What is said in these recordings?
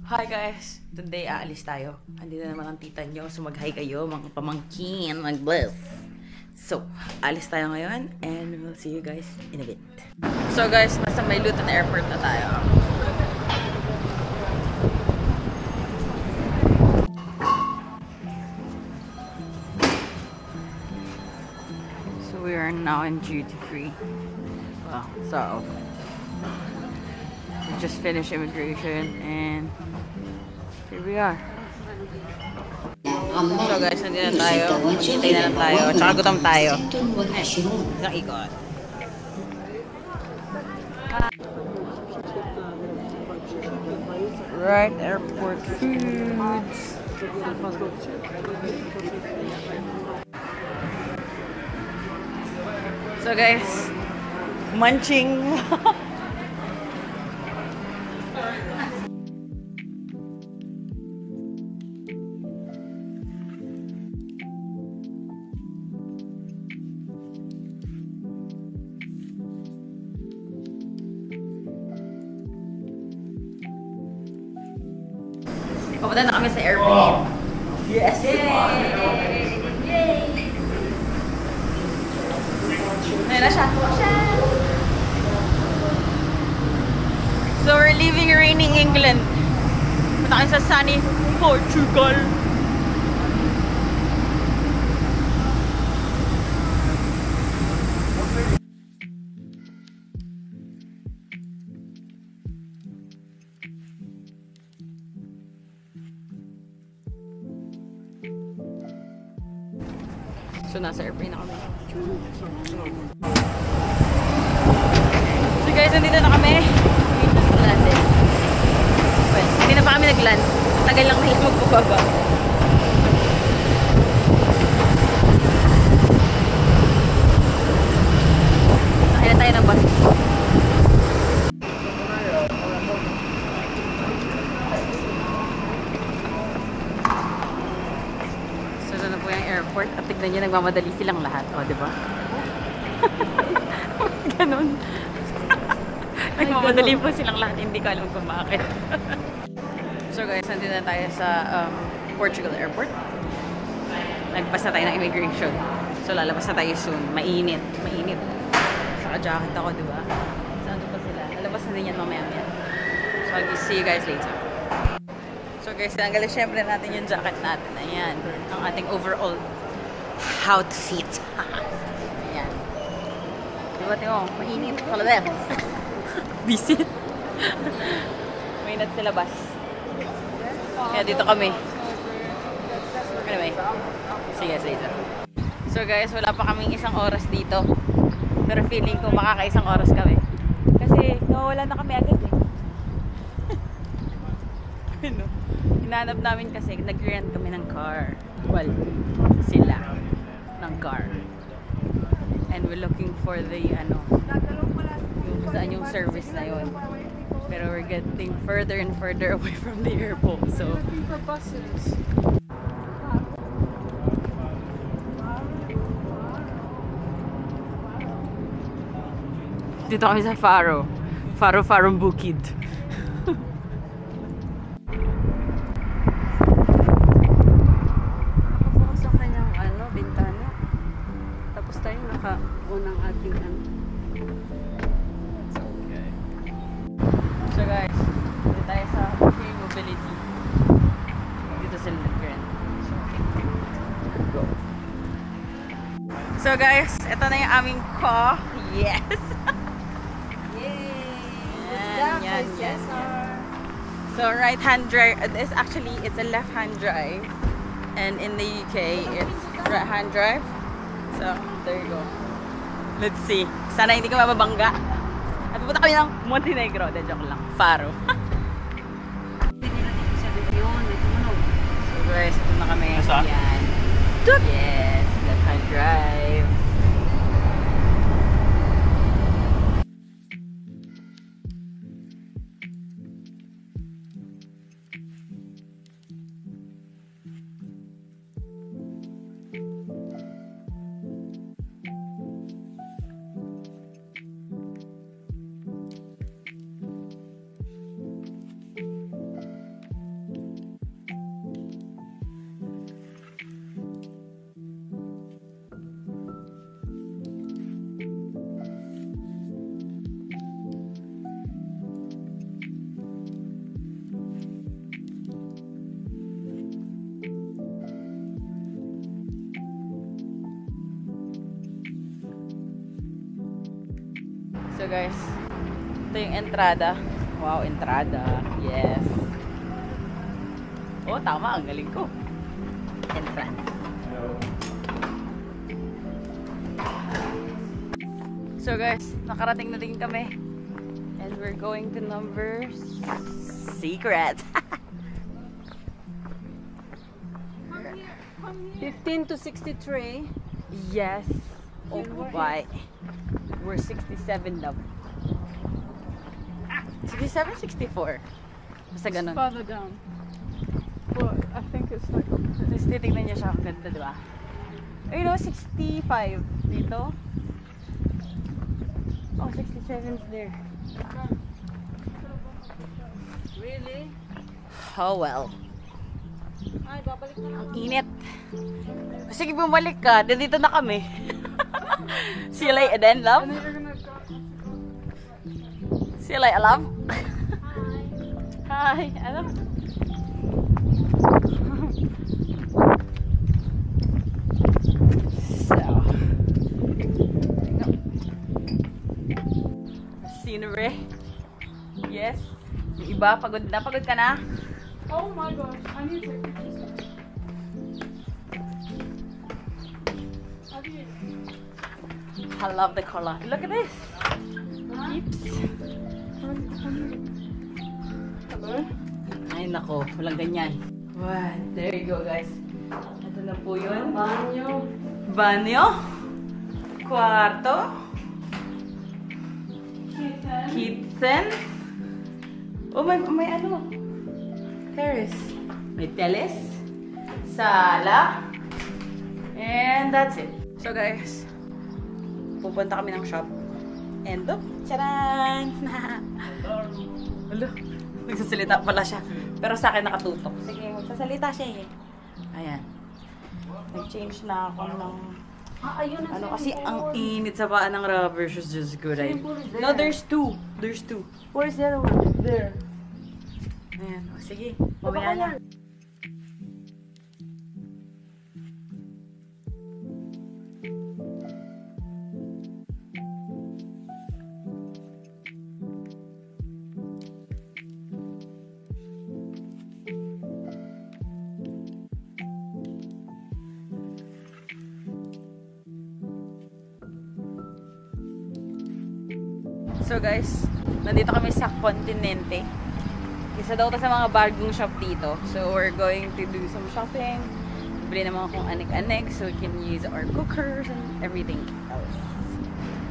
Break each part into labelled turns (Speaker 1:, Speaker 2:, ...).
Speaker 1: Hi guys! Today aalis tayo. Andito naman ang tita nyo. So mag-hi kayo, mga pamangkin, mag-bless. So, alis tayo ngayon and we'll see you guys in a bit. So guys, nasa may Luton Airport na tayo. So we are now in duty free. Well, so we just finished immigration and here we are. So guys, nandito na tayo. Hintay na lang tayo. Tsaka gutom tayo. Isang ikot. Right, airport foods. So guys, munching. Papunta na kami sa airplane. Yes! Yay! Yay! Ayun na siya. So we're leaving rainy England. Punta kami sa sunny Portugal. So, nasa airplane na kami. So guys, nandito na kami. We just landed. Well, hindi na pa kami nag-land. Tagal lang nila magbababa. Sakay na tayo ng bus. Airport at tignan nyo, nagmamadali silang lahat. O, diba? Ganon. Nagmamadali po silang lahat. Hindi ko alam kung bakit. So guys, nandito na tayo sa Portugal Airport. Nagpas na tayo ng immigration. So lalabas na tayo soon. Mainit. Mainit. Saka jacket ako, diba? Saan pa sila? Lalabas na din yan mamaya-maya. So I'll see you guys later. So guys, tanggalin syempre natin yung jacket natin. Ayan. Ang ating overall outfit. Ayan. Diba tingnan mo? Mainit. Kalabek. Bisit. Mainit sa labas. Kaya dito kami. Anyway. See you guys later. So guys, wala pa kaming isang oras dito. Pero feeling ko makakaisang oras kami. Kasi nawawala na kami agad eh. Ano? Hinahanap namin kasi nag-rent kami ng car. Well, sila ng car. And we're looking for the yung saan yung service na yun. Pero we're getting further and further away from the airport. So looking for buses. Dito kami sa Faro. Faro Bukid.
Speaker 2: Unang ating
Speaker 1: Okay. So guys, dito tayo sa free mobility. Dito sila nag-rent. So guys, ito na yung aming car. Yes!
Speaker 2: Yay!
Speaker 1: Yan. So right-hand drive, it's a left-hand drive. And in the UK, it's right-hand drive. So, there you go. Let's see. Sana hindi ka mababangga. At pupunta kami ng Montenegro. De, joke lang. Faro. So guys, ito na kami. Yan. Yes, left-hand drive. So guys, ito yung entrada. Wow, entrada. Yes. Oh, tama. Ang galing ko. Entrance. So guys, nakarating na din kami. And we're going to number secret.
Speaker 2: 15 to 63.
Speaker 1: Yes. Oh boy. We're 67 now. 67, 64. Basta ganun.
Speaker 2: Farther down. Well, I think it's like...
Speaker 1: Tapos titignan niya siya. Ang ganda, di ba? Ayun o, 65 dito. Oh, 67 is there.
Speaker 2: Really?
Speaker 1: Oh well.
Speaker 2: Ay, babalik na
Speaker 1: Ang init. Sige, bumalik ka. Dito na kami. See you later then, love.
Speaker 2: And then you're gonna go...
Speaker 1: See you later, love. Hi. Ano? So. Scenery. Yes. Yung iba, pagod na. Pagod ka na?
Speaker 2: Oh my gosh, I need to take pictures.
Speaker 1: I love the color. Look at this. Peeps.
Speaker 2: Hello?
Speaker 1: Ay, nako. Walang ganyan. Wow. There you go, guys. Ito na po yun.
Speaker 2: Banyo.
Speaker 1: Banyo. Kwarto.
Speaker 2: Kitchen.
Speaker 1: Kitchen. Oh, may ano. Terrace. May teles. Sala. And that's it. So, guys. Pupunta kami ng shop. And look. Charan! Hello. Nagsasalita pala siya. Pero sa akin nakatutok. Sige, magsasalita siya eh. Ayan. Nag-change na ako ng...
Speaker 2: Ayun ang
Speaker 1: Ano kasi ang init sa paa ng rubber shoes. Just good. No, there's two. There's two.
Speaker 2: Where's the other one? There.
Speaker 1: Ayan. O, sige. Mamaya na. So guys, nandito kami sa Continente. Isa daw to sa mga bagong shop dito. So we're going to do some shopping. Bili naman akong anik-anik so we can use our cookers and everything else.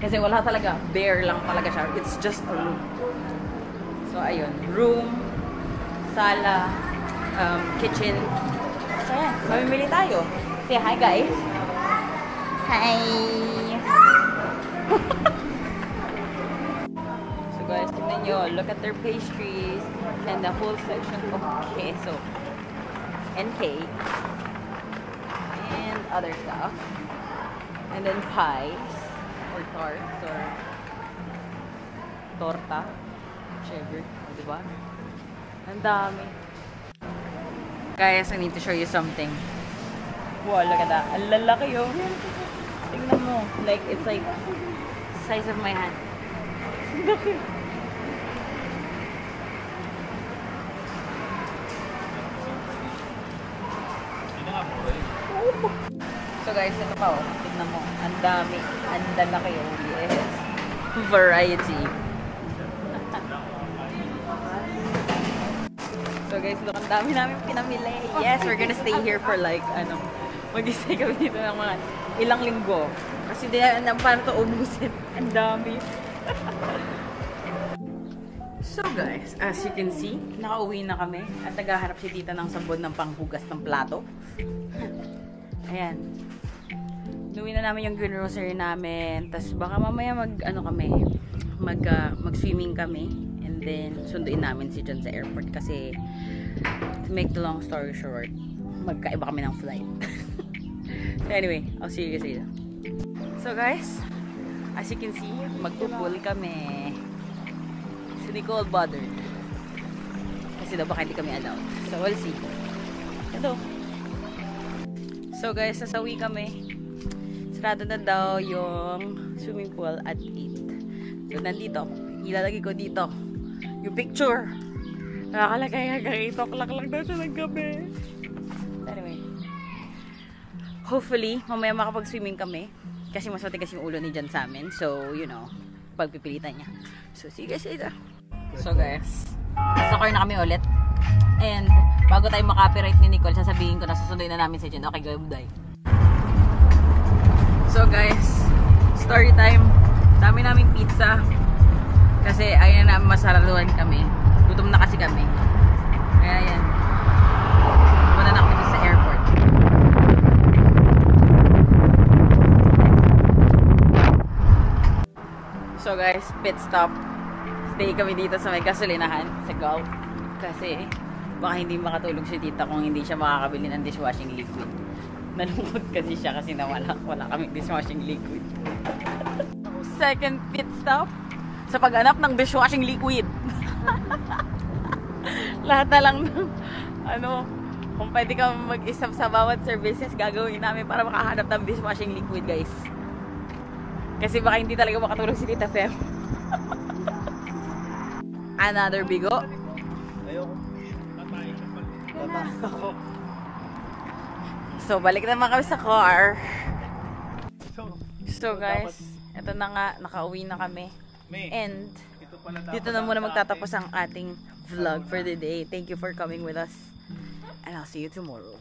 Speaker 1: Kasi wala talaga. Bare lang talaga siya. It's just a room. So ayun. Room, sala, kitchen. So ayan. Mamimili tayo. Say hi guys. Hi! Guys, tignan nyo, look at their pastries and the whole section of queso and cake and other stuff, and then pies or tarts or torta, whichever, diba? Ang dami. Guys, I need to show you something. Wow, look at that. Ang lalaki yun. Tingnan mo, like it's like the size of my hand. Laki. So guys, ito pa oh. Tignan mo. Ang dami. Ang lalaki oh. Yes. Variety. So guys, look, ang dami namin pinamili. Yes, we're gonna stay here for like, mag-stay kami dito ng mga ilang linggo. Kasi di na paano ito ubusin. Ang dami. So guys, as you can see, nakauwi na kami at naghahanap si tita ng sabon ng panghugas ng plato. Ayan. Nuwi na namin yung grocery namin. Tapos baka mamaya mag-swimming kami. And then, sunduin namin si John sa airport. Kasi, to make the long story short, magkaiba kami ng flight. So anyway, I'll see you guys later. So guys, as you can see, magpupul kami. Si Nicole bothered. Kasi daw baka hindi kami allowed. So we'll see. Hello. So guys, nasawi kami. Sarado na daw yung swimming pool at 8. So, nandito. Ilalagay ko dito yung picture. Nakakalagay hanggang 8 o'clock lang daw siya ng gabi. Anyway. Hopefully, mamaya makapag-swimming kami. Kasi mas matigas yung ulo ni Jan sa amin. So, you know, pagpipilitan niya. So, see you guys later. So, guys, nasa car na kami ulit. And, bago tayo makapiright ni Nicole, sasabihin ko na susunduin na namin si Jan. Okay, go, bye. So, guys, story time. Dami namin pizza. Kasi ayun na masaraduan kami. Gutom na kasi kami. Kaya yan. Punta na kami sa airport. So guys, pit stop. Stay kami dito sa may gasolinahan sa Gulf. Kasi baka hindi makatulog si tita kung hindi siya makakabili ng dishwashing liquid. Nalungkot kasi siya kasi wala kami dishwashing liquid. Second pit stop sa paghanap ng dishwashing liquid. Lahat na lang ng kung pwede ka mag-isap sa bawat services gagawin namin para makahanap ng dishwashing liquid, guys. Kasi baka hindi talaga makatulog si Tita Fem. Another bigo.
Speaker 3: Ayoko. Tatayo.
Speaker 1: So, balik naman kami sa car. So guys, ito na nga, nakauwi na kami. And dito na muna magtatapos ang ating vlog for the day. Thank you for coming with us. And I'll see you tomorrow.